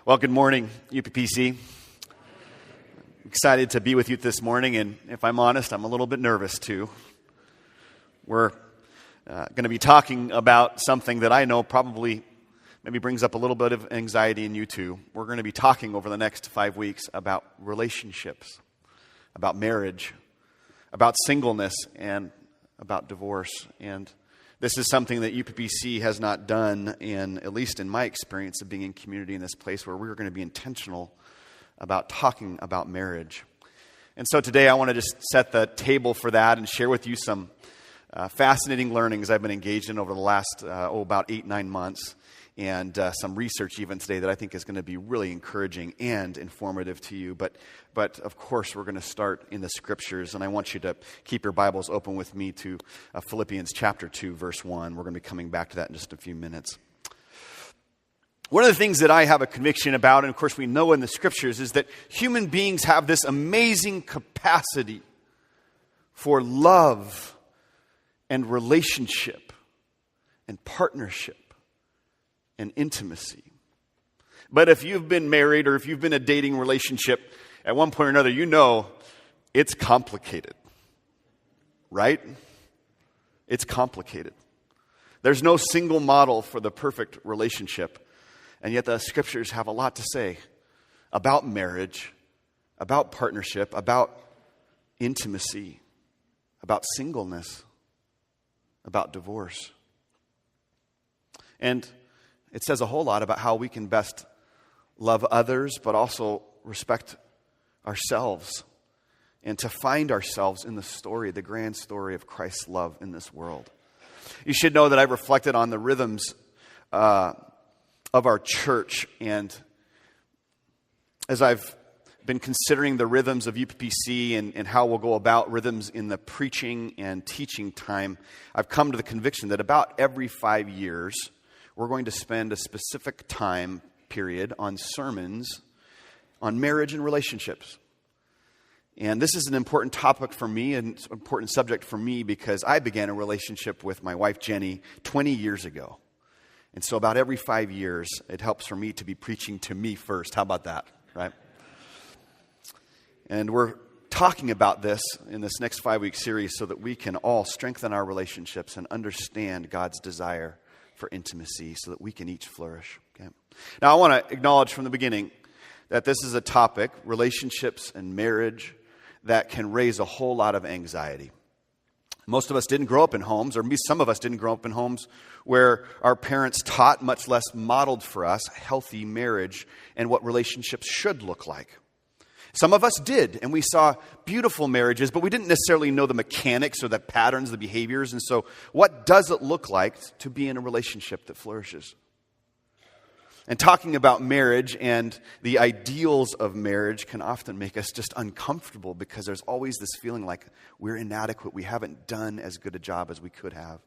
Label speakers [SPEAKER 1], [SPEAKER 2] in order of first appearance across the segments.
[SPEAKER 1] Well, good morning, UPPC. Excited to be with you this morning, and if I'm honest, I'm a little bit nervous too. We're going to be talking about something that I know probably maybe brings up a little bit of anxiety in you too. We're going to be talking over the next 5 weeks about relationships, about marriage, about singleness, and about divorce. And this is something that UPPC has not done, at least in my experience of being in community in this place, where we're going to be intentional about talking about marriage. And so today I want to just set the table for that and share with you some fascinating learnings I've been engaged in over the last, about 8-9 months, and some research even today that I think is going to be really encouraging and informative to you. But of course, we're going to start in the Scriptures, and I want you to keep your Bibles open with me to Philippians chapter 2, verse 1. We're going to be coming back to that in just a few minutes. One of the things that I have a conviction about, and of course we know in the Scriptures, is that human beings have this amazing capacity for love and relationship and partnership and intimacy. But if you've been married or if you've been in a dating relationship, at one point or another, you know it's complicated, right? It's complicated. There's no single model for the perfect relationship, and yet the Scriptures have a lot to say about marriage, about partnership, about intimacy, about singleness, about divorce. And it says a whole lot about how we can best love others, but also respect ourselves and to find ourselves in the story, the grand story of Christ's love in this world. You should know that I've reflected on the rhythms of our church, and as I've been considering the rhythms of UPPC and how we'll go about rhythms in the preaching and teaching time, I've come to the conviction that about every 5 years, we're going to spend a specific time period on sermons on marriage and relationships. And this is an important topic for me, and an important subject for me, because I began a relationship with my wife, Jenny, 20 years ago. And so about every 5 years, it helps for me to be preaching to me first. How about that, right? And we're talking about this in this next 5-week series so that we can all strengthen our relationships and understand God's desire for intimacy so that we can each flourish. Okay? Now, I want to acknowledge from the beginning that this is a topic, relationships and marriage, that can raise a whole lot of anxiety. Most of us didn't grow up in homes, or some of us didn't grow up in homes where our parents taught, much less modeled for us, healthy marriage and what relationships should look like. Some of us did, and we saw beautiful marriages, but we didn't necessarily know the mechanics or the patterns, the behaviors. And so what does it look like to be in a relationship that flourishes? And talking about marriage and the ideals of marriage can often make us just uncomfortable, because there's always this feeling like we're inadequate. We haven't done as good a job as we could have.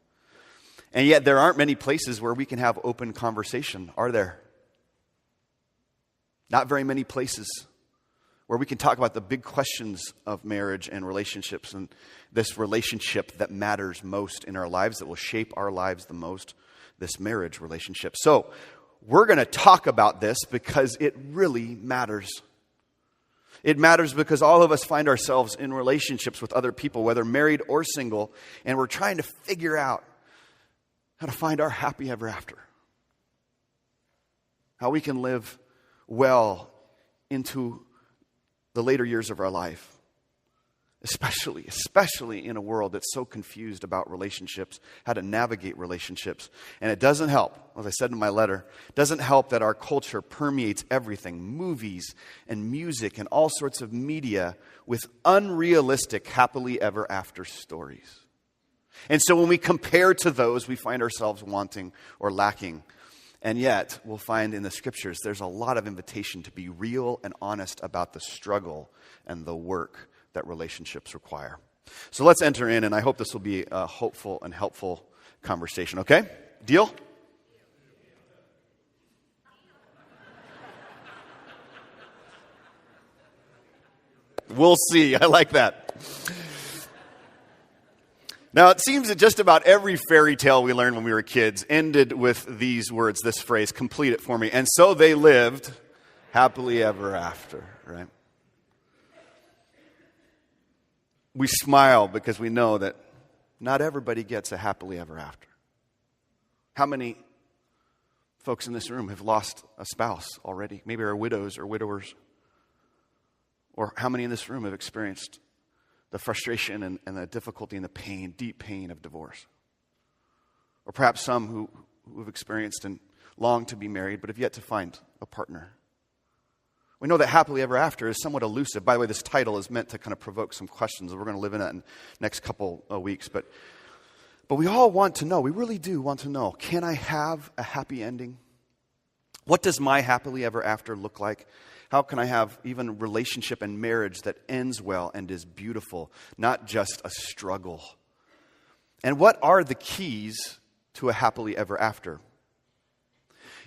[SPEAKER 1] And yet there aren't many places where we can have open conversation, are there? Not very many places where we can talk about the big questions of marriage and relationships, and this relationship that matters most in our lives, that will shape our lives the most, this marriage relationship. So we're going to talk about this because it really matters. It matters because all of us find ourselves in relationships with other people, whether married or single, and we're trying to figure out how to find our happy ever after. How we can live well into the later years of our life, especially in a world that's so confused about relationships, how to navigate relationships. And it doesn't help, as I said in my letter, it doesn't help that our culture permeates everything, movies and music and all sorts of media, with unrealistic happily ever after stories. And so when we compare to those, we find ourselves wanting or lacking. And yet, we'll find in the Scriptures, there's a lot of invitation to be real and honest about the struggle and the work that relationships require. So let's enter in, and I hope this will be a hopeful and helpful conversation, okay? Deal? We'll see. I like that. Now, it seems that just about every fairy tale we learned when we were kids ended with these words, this phrase, complete it for me. And so they lived Happily ever after, right? We smile because we know that not everybody gets a happily ever after. How many folks in this room have lost a spouse already? Maybe are widows or widowers. Or how many in this room have experienced the frustration and the difficulty and the pain, deep pain of divorce? Or perhaps some who have experienced and long to be married but have yet to find a partner. We know that happily ever after is somewhat elusive. By the way, this title is meant to kind of provoke some questions. We're going to live in that in the next couple of weeks. But we all want to know, we really do want to know, can I have a happy ending? What does my happily ever after look like? How can I have even a relationship and marriage that ends well and is beautiful, not just a struggle? And what are the keys to a happily ever after?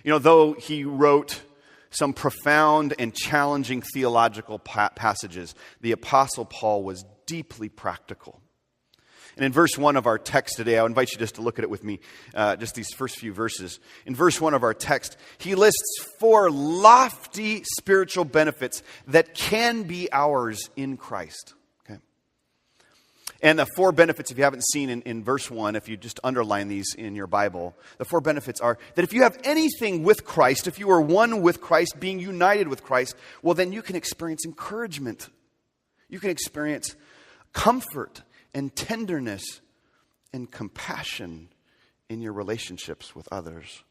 [SPEAKER 1] You know, though he wrote some profound and challenging theological passages, the Apostle Paul was deeply practical. And in verse 1 of our text today, I invite you just to look at it with me, just these first few verses. In verse 1 of our text, he lists 4 lofty spiritual benefits that can be ours in Christ. Okay? And the 4 benefits, if you haven't seen in verse 1, if you just underline these in your Bible, the 4 benefits are that if you have anything with Christ, if you are one with Christ, being united with Christ, well, then you can experience encouragement. You can experience comfort and tenderness and compassion in your relationships with others.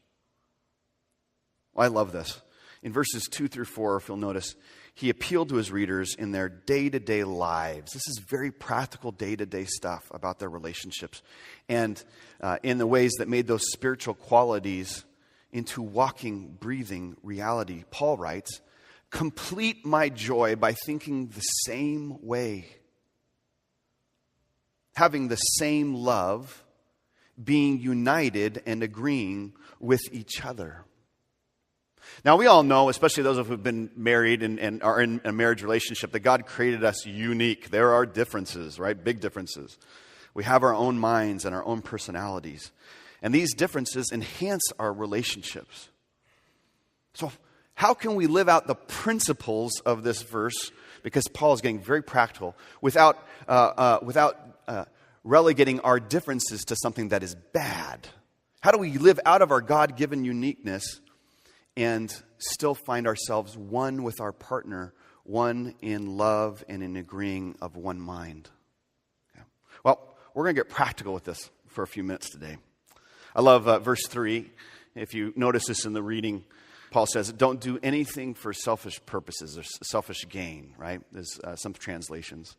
[SPEAKER 1] Well, I love this. In verses 2 through 4, if you'll notice, he appealed to his readers in their day-to-day lives. This is very practical day-to-day stuff about their relationships. And in the ways that made those spiritual qualities into walking, breathing reality. Paul writes, "Complete my joy by thinking the same way, having the same love, being united and agreeing with each other." Now, we all know, especially those of us who have been married and are in a marriage relationship, that God created us unique. There are differences, right? Big differences. We have our own minds and our own personalities. And these differences enhance our relationships. So how can we live out the principles of this verse? Because Paul is getting very practical without relegating our differences to something that is bad. How do we live out of our God-given uniqueness and still find ourselves one with our partner, one in love and in agreeing of one mind? Okay. Well, we're going to get practical with this for a few minutes today. I love verse 3. If you notice this in the reading, Paul says, don't do anything for selfish purposes or selfish gain, right? There's some translations.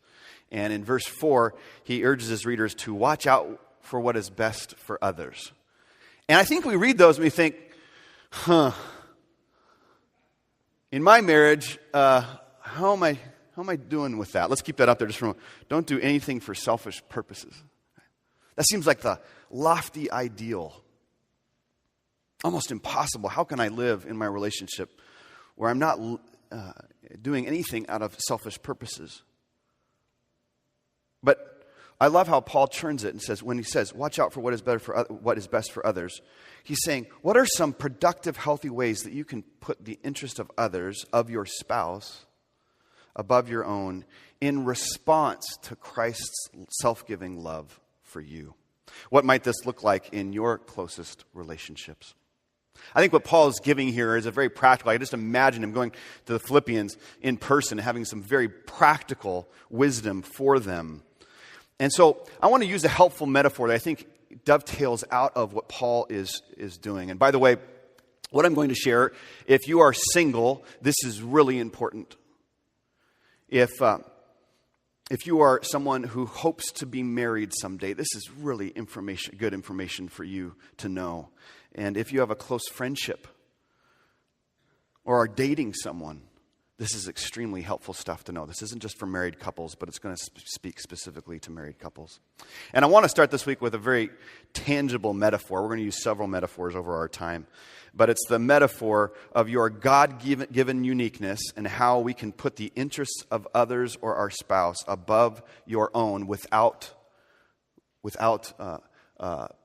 [SPEAKER 1] And in verse 4, he urges his readers to watch out for what is best for others. And I think we read those and we think, in my marriage, how am I doing with that? Let's keep that up there just for a moment. Don't do anything for selfish purposes. That seems like the lofty ideal. Almost impossible. How can I live in my relationship where I'm not doing anything out of selfish purposes? But I love how Paul turns it and says, when he says, watch out for what is best for others, he's saying, what are some productive, healthy ways that you can put the interest of others, of your spouse, above your own in response to Christ's self-giving love for you? What might this look like in your closest relationships? I think what Paul is giving here is a very practical. I just imagine him going to the Philippians in person and having some very practical wisdom for them. And so I want to use a helpful metaphor that I think dovetails out of what Paul is doing. And by the way, what I'm going to share, if you are single, this is really important. If you are someone who hopes to be married someday, this is really good information for you to know. And if you have a close friendship or are dating someone, this is extremely helpful stuff to know. This isn't just for married couples, but it's going to speak specifically to married couples. And I want to start this week with a very tangible metaphor. We're going to use several metaphors over our time. But it's the metaphor of your God-given uniqueness and how we can put the interests of others or our spouse above your own without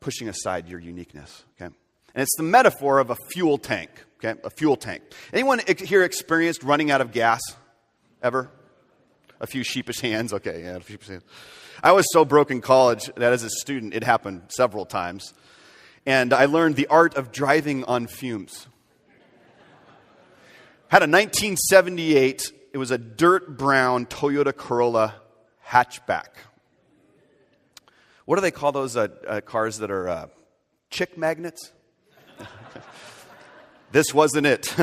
[SPEAKER 1] pushing aside your uniqueness. Okay? And it's the metaphor of a fuel tank, okay? A fuel tank. Anyone here experienced running out of gas ever? A few sheepish hands. Okay, yeah, a few sheepish hands. I was so broke in college that as a student, it happened several times. And I learned the art of driving on fumes. Had a 1978, it was a dirt brown Toyota Corolla hatchback. What do they call those cars that are chick magnets? This wasn't it.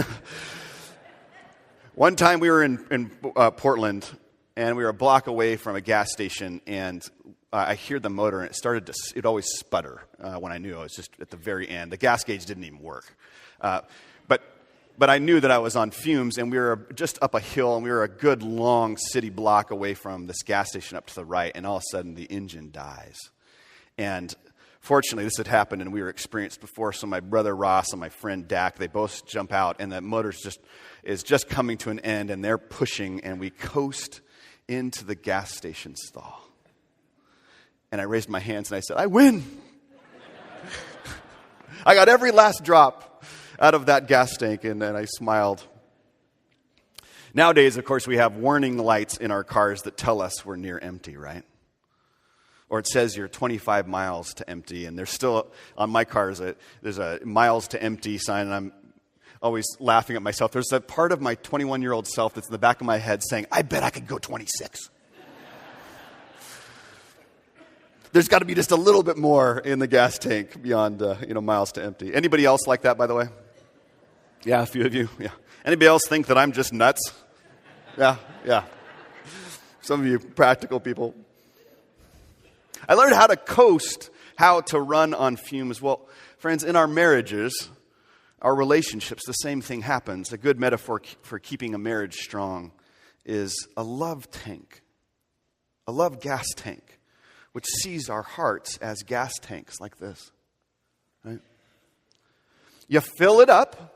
[SPEAKER 1] One time we were in Portland, and we were a block away from a gas station, and I hear the motor, and it always sputter when I knew I was just at the very end. The gas gauge didn't even work. But I knew that I was on fumes, and we were just up a hill, and we were a good long city block away from this gas station up to the right, and all of a sudden the engine dies. And fortunately, this had happened, and we were experienced before, so my brother Ross and my friend Dak, they both jump out, and the motor is just coming to an end, and they're pushing, and we coast into the gas station stall. And I raised my hands, and I said, I win! I got every last drop out of that gas tank, and then I smiled. Nowadays, of course, we have warning lights in our cars that tell us we're near empty, right? Or it says you're 25 miles to empty, and there's still, on my cars, there's a miles to empty sign, and I'm always laughing at myself. There's a part of my 21-year-old self that's in the back of my head saying, I bet I could go 26. There's got to be just a little bit more in the gas tank beyond, miles to empty. Anybody else like that, by the way? Yeah, a few of you. Yeah. Anybody else think that I'm just nuts? Yeah. Some of you practical people. I learned how to coast, how to run on fumes. Well, friends, in our marriages, our relationships, the same thing happens. A good metaphor for keeping a marriage strong is a love tank, a love gas tank, which sees our hearts as gas tanks like this. Right? You fill it up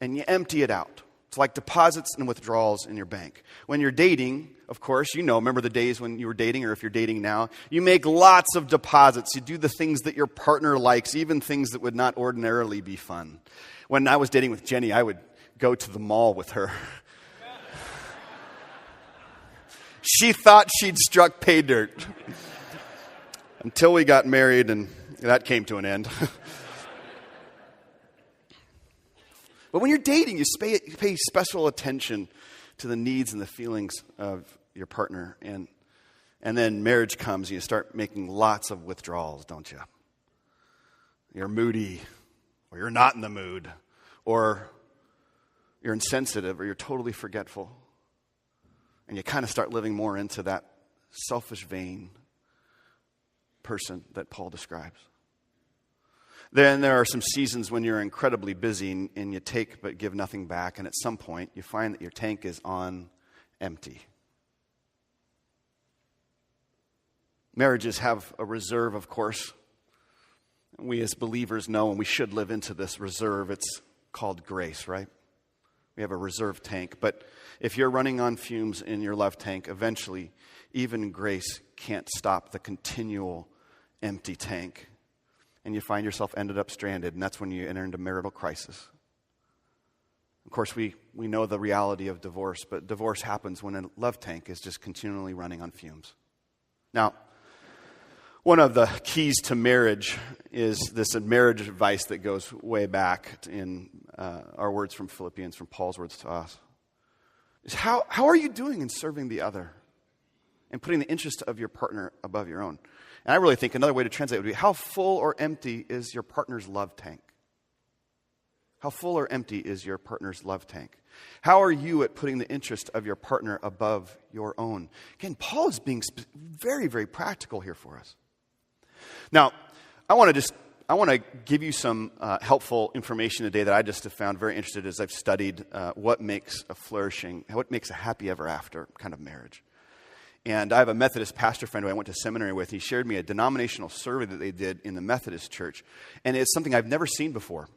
[SPEAKER 1] and you empty it out. It's like deposits and withdrawals in your bank. When you're dating, of course, remember the days when you were dating, or if you're dating now, you make lots of deposits. You do the things that your partner likes, even things that would not ordinarily be fun. When I was dating with Jenny, I would go to the mall with her. She thought she'd struck pay dirt. Until we got married, and that came to an end. But when you're dating, you pay special attention to the needs and the feelings of your partner. And then marriage comes, and you start making lots of withdrawals, don't you? You're moody, or you're not in the mood, or you're insensitive, or you're totally forgetful. And you kind of start living more into that selfish, vain person that Paul describes. Then there are some seasons when you're incredibly busy and you take but give nothing back, and at some point you find that your tank is on empty. Marriages have a reserve, of course. We as believers know, and we should live into this reserve. It's called grace, right? We have a reserve tank. But if you're running on fumes in your love tank, eventually even grace can't stop the continual empty tank. And you find yourself ended up stranded, and that's when you enter into marital crisis. Of course, we know the reality of divorce, but divorce happens when a love tank is just continually running on fumes. Now, one of the keys to marriage is this marriage advice that goes way back in our words from Philippians, from Paul's words to us. Is how are you doing in serving the other and putting the interest of your partner above your own? And I really think another way to translate would be, how full or empty is your partner's love tank? How full or empty is your partner's love tank? How are you at putting the interest of your partner above your own? Again, Paul is being very, very practical here for us. Now, I want to give you some helpful information today that I just have found very interesting as I've studied what makes a happy ever after kind of marriage. And I have a Methodist pastor friend who I went to seminary with. He shared me a denominational survey that they did in the Methodist church. And it's something I've never seen before.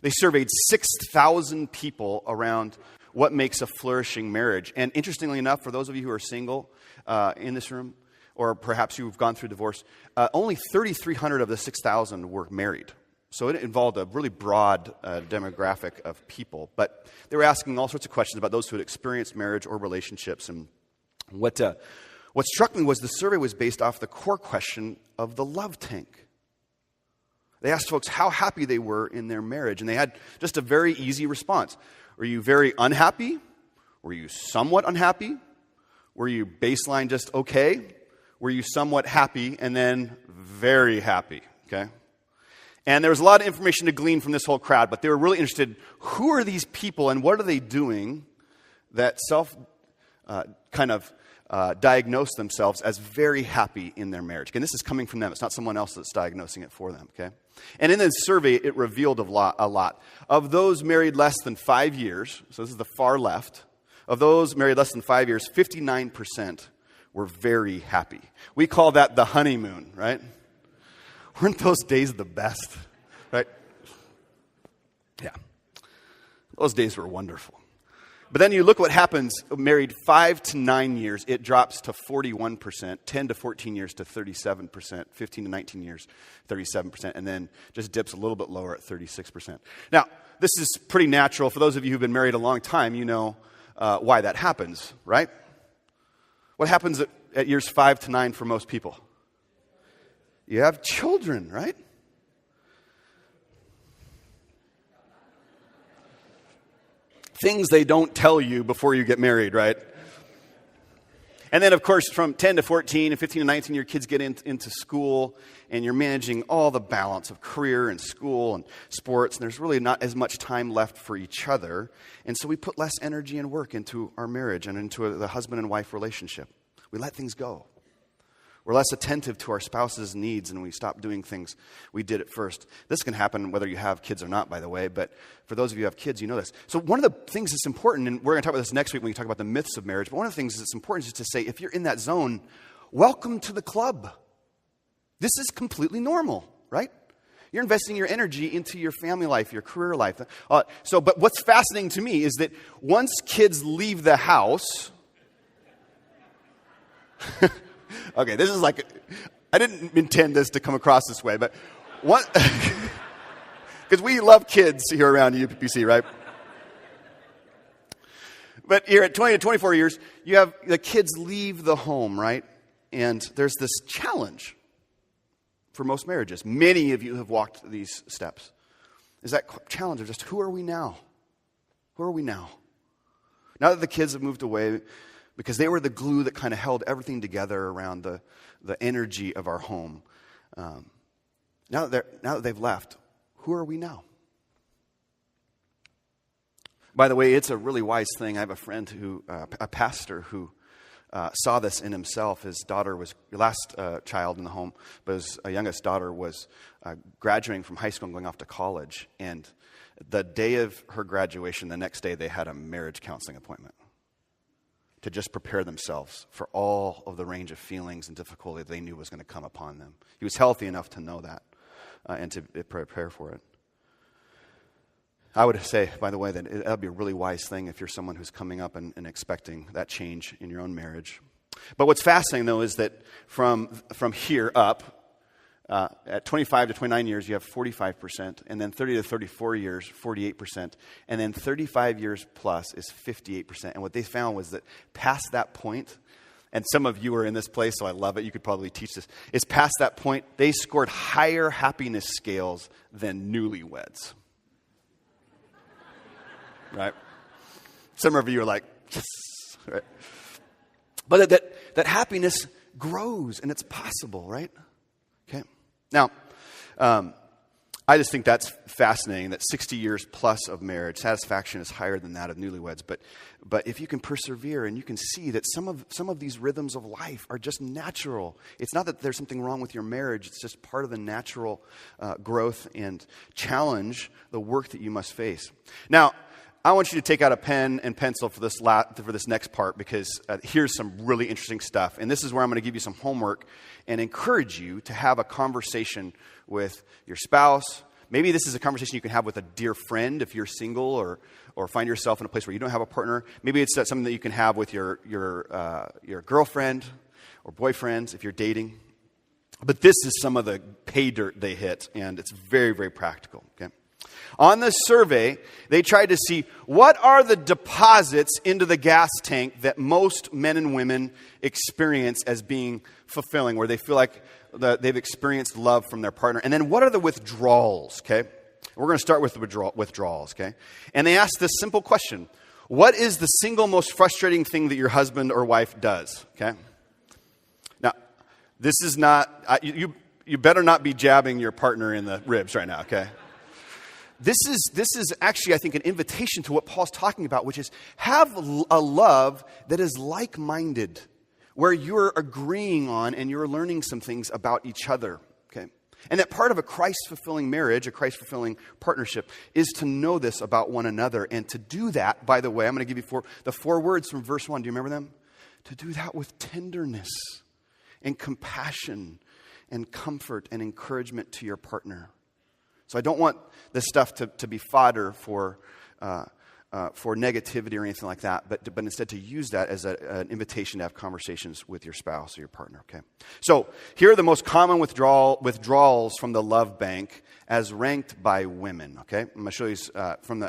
[SPEAKER 1] They surveyed 6,000 people around what makes a flourishing marriage. And interestingly enough, for those of you who are single in this room, or perhaps you've gone through divorce, only 3,300 of the 6,000 were married. So it involved a really broad demographic of people. But they were asking all sorts of questions about those who had experienced marriage or relationships. And what struck me was the survey was based off the core question of the love tank. They asked folks how happy they were in their marriage. And they had just a very easy response. Were you very unhappy? Were you somewhat unhappy? Were you baseline just okay? Were you somewhat happy and then very happy? Okay? And there was a lot of information to glean from this whole crowd, but they were really interested, who are these people and what are they doing that diagnose themselves as very happy in their marriage? Again, this is coming from them. It's not someone else that's diagnosing it for them, okay? And in this survey, it revealed a lot. Of those married less than 5 years, so this is the far left, of those married less than 5 years, 59% were very happy. We call that the honeymoon, right? Weren't those days the best, right? Yeah. Those days were wonderful. But then you look what happens, married 5 to 9 years, it drops to 41%, 10 to 14 years to 37%, 15 to 19 years, 37%, and then just dips a little bit lower at 36%. Now, this is pretty natural. For those of you who've been married a long time, you know why that happens, right? What happens at years 5 to 9 for most people? You have children, right? Things they don't tell you before you get married, right? And then, of course, from 10 to 14 and 15 to 19, your kids get into school, and you're managing all the balance of career and school and sports, and there's really not as much time left for each other. And so we put less energy and work into our marriage and into the husband and wife relationship. We let things go. We're less attentive to our spouse's needs, and we stop doing things we did at first. This can happen whether you have kids or not, by the way, but for those of you who have kids, you know this. So one of the things that's important, and we're going to talk about this next week when we talk about the myths of marriage, but one of the things that's important is to say, if you're in that zone, welcome to the club. This is completely normal, right? You're investing your energy into your family life, your career life. But what's fascinating to me is that once kids leave the house... Okay, this is like, I didn't intend this to come across this way, but what, because we love kids here around UPC, right? But here at 20 to 24 years, you have the kids leave the home, right? And there's this challenge for most marriages. Many of you have walked these steps. Is that challenge of just, who are we now? Who are we now? Now that the kids have moved away, because they were the glue that kind of held everything together around the energy of our home. Now that they've left, who are we now? By the way, it's a really wise thing. I have a friend a pastor who saw this in himself. His daughter was the last child in the home, but his youngest daughter was graduating from high school and going off to college. And the day of her graduation, the next day, they had a marriage counseling appointment to just prepare themselves for all of the range of feelings and difficulty they knew was going to come upon them. He was healthy enough to know that and to prepare for it. I would say, by the way, that that would be a really wise thing if you're someone who's coming up and expecting that change in your own marriage. But what's fascinating, though, is that from here up, at 25 to 29 years, you have 45%, and then 30 to 34 years, 48%, and then 35 years plus is 58%. And what they found was that past that point, and some of you are in this place, so I love it, you could probably teach this, is past that point, they scored higher happiness scales than newlyweds. Right? Some of you are like, yes, right? But that happiness grows, and it's possible, right? Okay. Now, I just think that's fascinating that 60 years plus of marriage, satisfaction is higher than that of newlyweds. But if you can persevere and you can see that some of these rhythms of life are just natural. It's not that there's something wrong with your marriage. It's just part of the natural growth and challenge, the work that you must face. Now, I want you to take out a pen and pencil for this next part, because here's some really interesting stuff. And this is where I'm going to give you some homework and encourage you to have a conversation with your spouse. Maybe this is a conversation you can have with a dear friend if you're single or find yourself in a place where you don't have a partner. Maybe it's something that you can have with your girlfriend or boyfriend if you're dating. But this is some of the pay dirt they hit, and it's very, very practical. Okay. On this survey, they tried to see what are the deposits into the gas tank that most men and women experience as being fulfilling, where they feel like they've experienced love from their partner. And then what are the withdrawals, okay? We're going to start with the withdrawals, okay? And they asked this simple question. What is the single most frustrating thing that your husband or wife does, okay? Now, this is not, you better not be jabbing your partner in the ribs right now, okay? This is actually, I think, an invitation to what Paul's talking about, which is have a love that is like-minded, where you're agreeing on and you're learning some things about each other, okay? And that part of a Christ-fulfilling marriage, a Christ-fulfilling partnership, is to know this about one another. And to do that, by the way, I'm going to give you the four words from verse 1. Do you remember them? To do that with tenderness and compassion and comfort and encouragement to your partner. So I don't want this stuff to be fodder for negativity or anything like that, but instead to use that as an invitation to have conversations with your spouse or your partner, okay? So here are the most common withdrawals from the love bank as ranked by women, okay? I'm going to show you from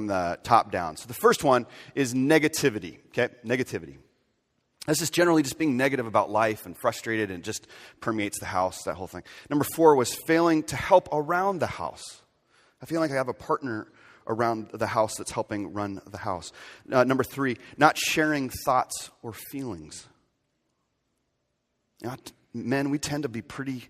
[SPEAKER 1] the top down. So the first one is negativity, okay? Negativity. This is generally just being negative about life and frustrated and just permeates the house, that whole thing. Number 4 was failing to help around the house. I feel like I have a partner around the house that's helping run the house. Number 3, not sharing thoughts or feelings. Men, we tend to be pretty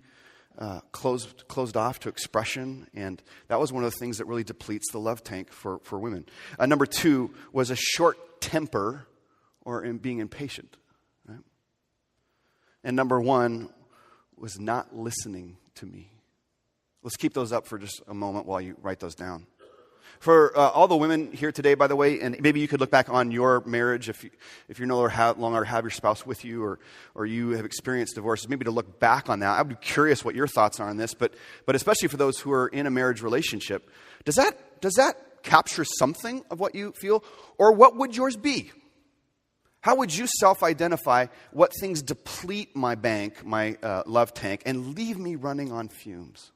[SPEAKER 1] closed off to expression, and that was one of the things that really depletes the love tank for women. Number 2 was a short temper or being impatient. Right? And number 1 was not listening to me. Let's keep those up for just a moment while you write those down. For all the women here today, by the way, and maybe you could look back on your marriage if you no longer have your spouse with you, or you have experienced divorces, maybe to look back on that. I'd be curious what your thoughts are on this, but especially for those who are in a marriage relationship, does that capture something of what you feel, or what would yours be? How would you self-identify what things deplete my bank, my love tank, and leave me running on fumes?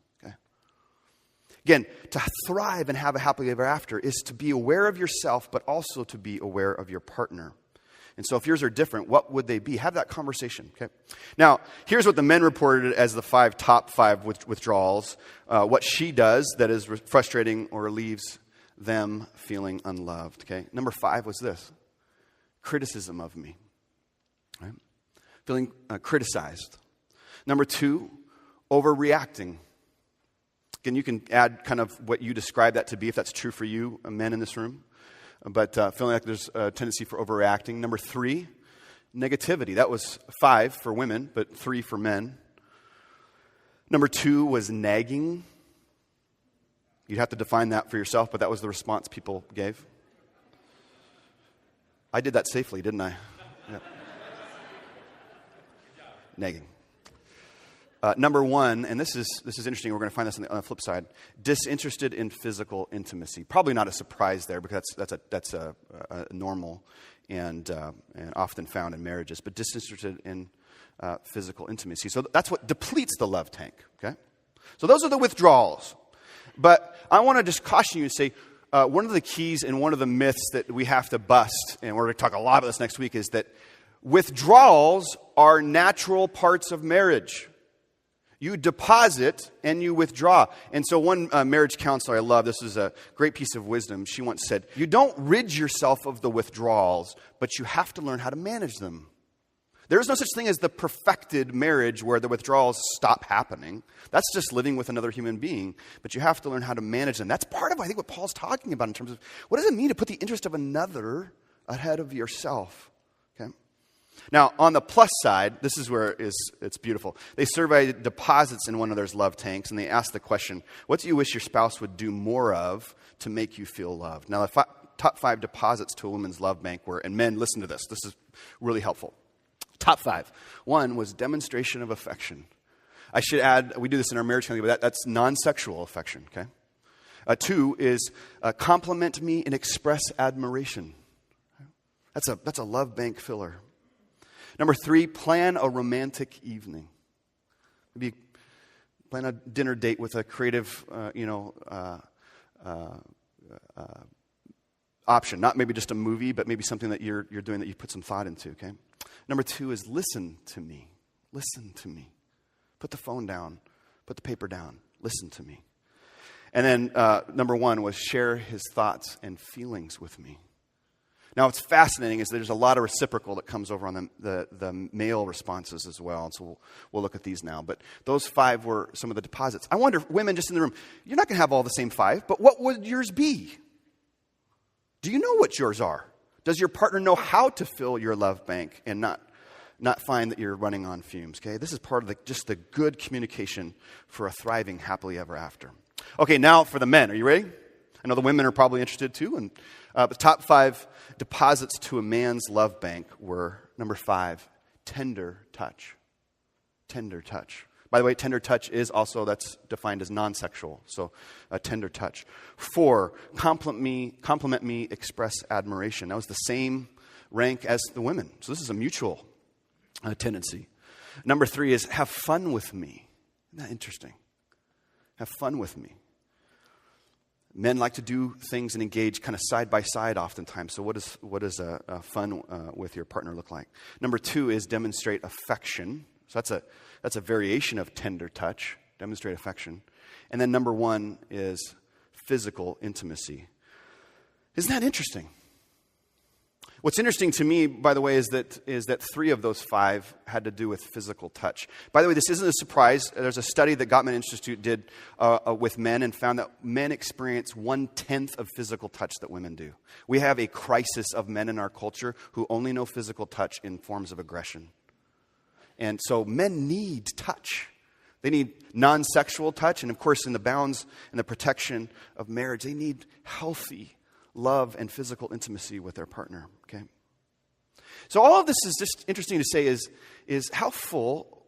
[SPEAKER 1] Again, to thrive and have a happily ever after is to be aware of yourself, but also to be aware of your partner. And so if yours are different, what would they be? Have that conversation, okay? Now, here's what the men reported as the top five withdrawals. What she does that is frustrating or leaves them feeling unloved, okay? Number 5 was this, criticism of me, right? Feeling criticized. Number 2, overreacting. Again, you can add kind of what you describe that to be, if that's true for you, men in this room. But feeling like there's a tendency for overreacting. Number 3, negativity. That was 5 for women, but 3 for men. Number 2 was nagging. You'd have to define that for yourself, but that was the response people gave. I did that safely, didn't I? Yep. Nagging. Number 1, and this is interesting. We're going to find this on the flip side. Disinterested in physical intimacy. Probably not a surprise there, because that's a normal and often found in marriages. But disinterested in physical intimacy. So that's what depletes the love tank. Okay. So those are the withdrawals. But I want to just caution you to say one of the keys and one of the myths that we have to bust, and we're going to talk a lot about this next week, is that withdrawals are natural parts of marriage. You deposit and you withdraw. And so one marriage counselor I love, this is a great piece of wisdom. She once said, you don't rid yourself of the withdrawals, but you have to learn how to manage them. There is no such thing as the perfected marriage where the withdrawals stop happening. That's just living with another human being. But you have to learn how to manage them. That's part of, I think, what Paul's talking about in terms of what does it mean to put the interest of another ahead of yourself? Okay. Now, on the plus side, this is where it's beautiful. They surveyed deposits in one another's love tanks, and they asked the question, what do you wish your spouse would do more of to make you feel loved? Now, the top 5 deposits to a woman's love bank were, and men, listen to this. This is really helpful. Top 5. 1 was demonstration of affection. I should add, we do this in our marriage counseling, but that's non-sexual affection, okay? 2 is compliment me and express admiration. That's a love bank filler. Number 3, plan a romantic evening. Maybe plan a dinner date with a creative, option. Not maybe just a movie, but maybe something that you're doing that you put some thought into, okay? Number 2 is listen to me. Listen to me. Put the phone down. Put the paper down. Listen to me. And then number 1 was share his thoughts and feelings with me. Now, what's fascinating is there's a lot of reciprocal that comes over on the male responses as well. And so we'll look at these now. But those 5 were some of the deposits. I wonder, women just in the room, you're not going to have all the same 5, but what would yours be? Do you know what yours are? Does your partner know how to fill your love bank and not find that you're running on fumes? Okay, this is part of just the good communication for a thriving happily ever after. Okay, now for the men. Are you ready? I know the women are probably interested too. And the top 5 deposits to a man's love bank were, number 5, tender touch. Tender touch. By the way, tender touch is also, that's defined as non-sexual. So a tender touch. 4, compliment me, express admiration. That was the same rank as the women. So this is a mutual tendency. Number 3 is have fun with me. Isn't that interesting? Have fun with me. Men like to do things and engage kind of side by side oftentimes. So what does a fun with your partner look like? Number 2 is demonstrate affection. So that's a variation of tender touch. Demonstrate affection. And then number 1 is physical intimacy. Isn't that interesting? What's interesting to me, by the way, is that 3 of those 5 had to do with physical touch. By the way, this isn't a surprise. There's a study that Gottman Institute did with men and found that men experience 1/10 of physical touch that women do. We have a crisis of men in our culture who only know physical touch in forms of aggression. And so men need touch. They need non-sexual touch. And of course, in the bounds and the protection of marriage, they need healthy love and physical intimacy with their partner, okay? So all of this is just interesting to say is how full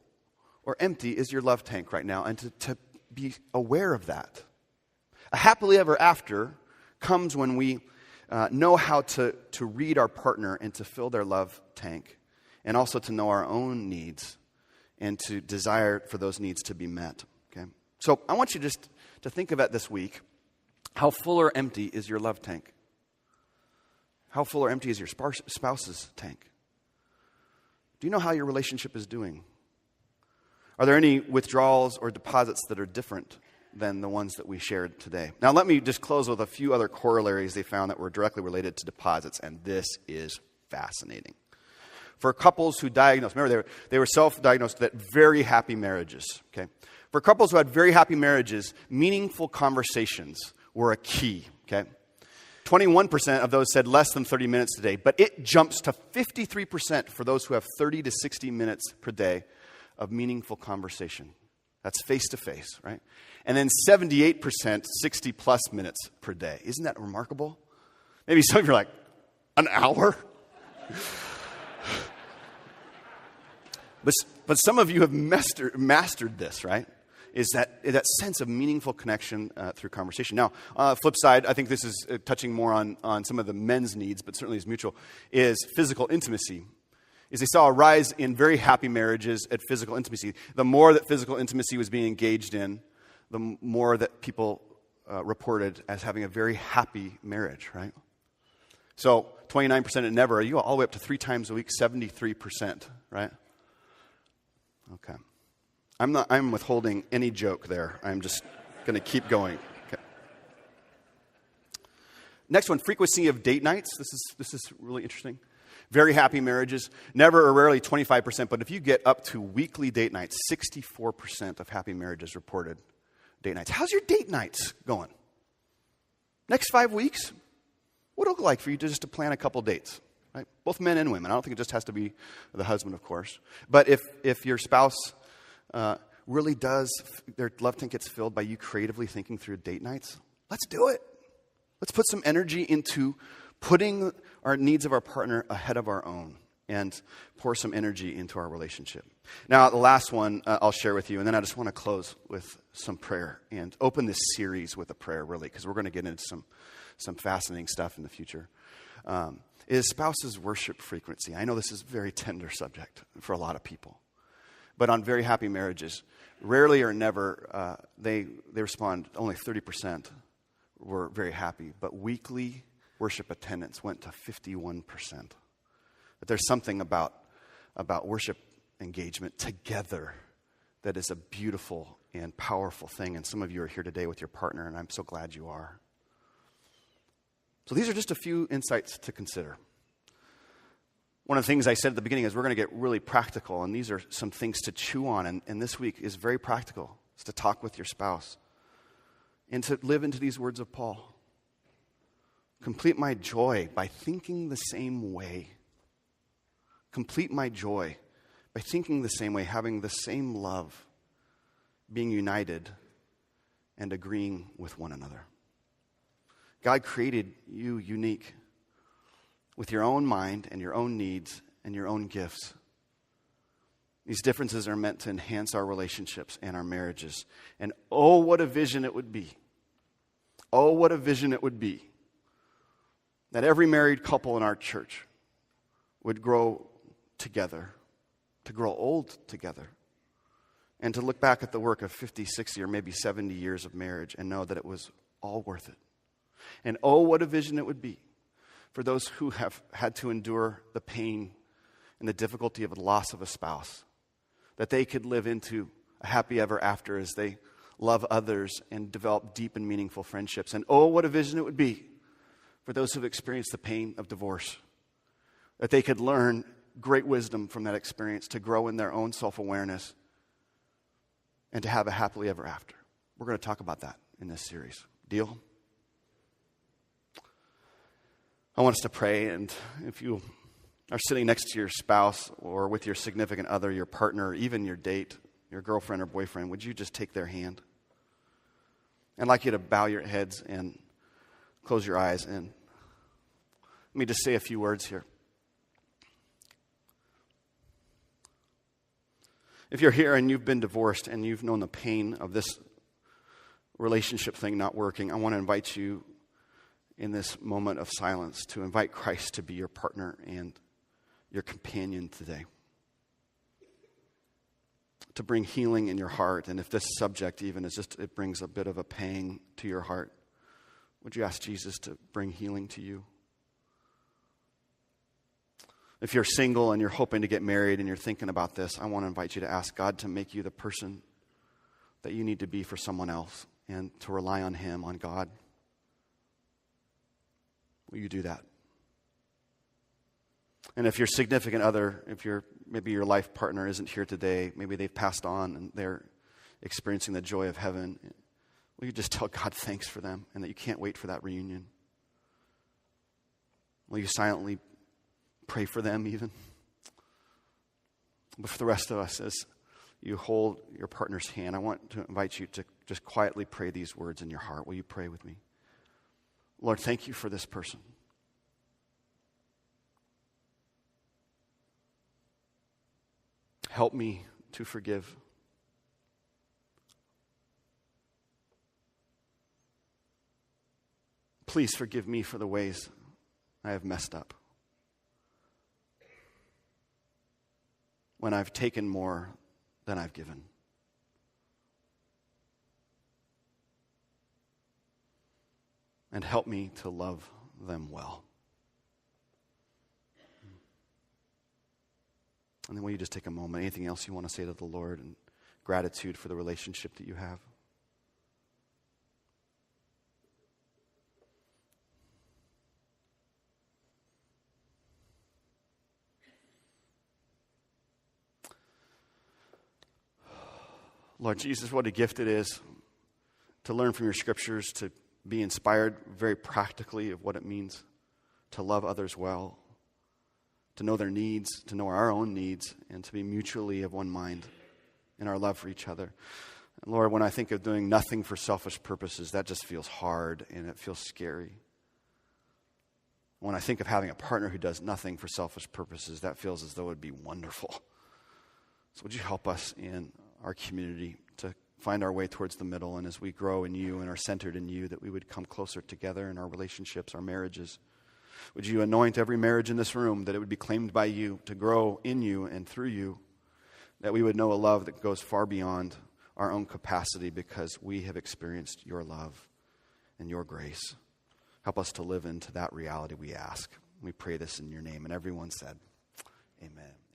[SPEAKER 1] or empty is your love tank right now, and to be aware of that. A happily ever after comes when we know how to read our partner and to fill their love tank, and also to know our own needs and to desire for those needs to be met, okay? So I want you just to think about this week, how full or empty is your love tank? How full or empty is your spouse's tank? Do you know how your relationship is doing? Are there any withdrawals or deposits that are different than the ones that we shared today? Now, let me just close with a few other corollaries they found that were directly related to deposits, and this is fascinating. For couples who diagnosed, remember they were self-diagnosed that very happy marriages, okay? For couples who had very happy marriages, meaningful conversations were a key, okay? 21% of those said less than 30 minutes a day, but it jumps to 53% for those who have 30 to 60 minutes per day of meaningful conversation. That's face-to-face, right? And then 78%, 60-plus minutes per day. Isn't that remarkable? Maybe some of you are like, an hour? But some of you have mastered this, right? Is that sense of meaningful connection through conversation. Now, on the flip side, I think this is touching more on some of the men's needs, but certainly is mutual, is physical intimacy. Is they saw a rise in very happy marriages at physical intimacy. The more that physical intimacy was being engaged in, the more that people reported as having a very happy marriage, right? So 29% at never, you all the way up to 3 times a week, 73%, right? Okay. I'm withholding any joke there. I'm just going to keep going. Okay. Next one, frequency of date nights. This is really interesting. Very happy marriages, never or rarely 25%, but if you get up to weekly date nights, 64% of happy marriages reported date nights. How's your date nights going? Next 5 weeks? What would it look like for you just to plan a couple dates? Right? Both men and women. I don't think it just has to be the husband, of course. But if your spouse really does, their love tank gets filled by you creatively thinking through date nights, let's do it. Let's put some energy into putting our needs of our partner ahead of our own and pour some energy into our relationship. Now, the last one I'll share with you, and then I just want to close with some prayer and open this series with a prayer, really, because we're going to get into some fascinating stuff in the future, is spouses' worship frequency. I know this is a very tender subject for a lot of people. But on very happy marriages, rarely or never, they respond, only 30% were very happy. But weekly worship attendance went to 51%. But there's something about worship engagement together that is a beautiful and powerful thing. And some of you are here today with your partner, and I'm so glad you are. So these are just a few insights to consider. One of the things I said at the beginning is we're going to get really practical, and these are some things to chew on. And this week is very practical. It's to talk with your spouse and to live into these words of Paul. Complete my joy by thinking the same way. Complete my joy by thinking the same way, having the same love, being united, and agreeing with one another. God created you unique with your own mind and your own needs and your own gifts. These differences are meant to enhance our relationships and our marriages. And oh, what a vision it would be. Oh, what a vision it would be that every married couple in our church would grow together, to grow old together, and to look back at the work of 50, 60, or maybe 70 years of marriage and know that it was all worth it. And oh, what a vision it would be for those who have had to endure the pain and the difficulty of the loss of a spouse, that they could live into a happy ever after as they love others and develop deep and meaningful friendships. And oh, what a vision it would be for those who have experienced the pain of divorce, that they could learn great wisdom from that experience to grow in their own self-awareness and to have a happily ever after. We're going to talk about that in this series. Deal? I want us to pray, and if you are sitting next to your spouse or with your significant other, your partner, even your date, your girlfriend or boyfriend, would you just take their hand? I'd like you to bow your heads and close your eyes, and let me just say a few words here. If you're here and you've been divorced and you've known the pain of this relationship thing not working, I want to invite you in this moment of silence to invite Christ to be your partner and your companion today. To bring healing in your heart. And if this subject even is just, it brings a bit of a pang to your heart, would you ask Jesus to bring healing to you? If you're single and you're hoping to get married and you're thinking about this, I want to invite you to ask God to make you the person that you need to be for someone else and to rely on Him, on God. Will you do that? And if your significant other, maybe your life partner isn't here today, maybe they've passed on and they're experiencing the joy of heaven, will you just tell God thanks for them and that you can't wait for that reunion? Will you silently pray for them even? But for the rest of us, as you hold your partner's hand, I want to invite you to just quietly pray these words in your heart. Will you pray with me? Lord, thank you for this person. Help me to forgive. Please forgive me for the ways I have messed up. When I've taken more than I've given. And help me to love them well. And then will you just take a moment? Anything else you want to say to the Lord and gratitude for the relationship that you have? Lord Jesus, what a gift it is to learn from your scriptures, to be inspired very practically of what it means to love others well, to know their needs, to know our own needs, and to be mutually of one mind in our love for each other. And Lord, when I think of doing nothing for selfish purposes, that just feels hard and it feels scary. When I think of having a partner who does nothing for selfish purposes, that feels as though it would be wonderful. So would you help us in our community to find our way towards the middle, and as we grow in you and are centered in you, that we would come closer together in our relationships, our marriages. Would you anoint every marriage in this room, that it would be claimed by you to grow in you and through you, that we would know a love that goes far beyond our own capacity because we have experienced your love and your grace. Help us to live into that reality, we ask. We pray this in your name. And everyone said, amen.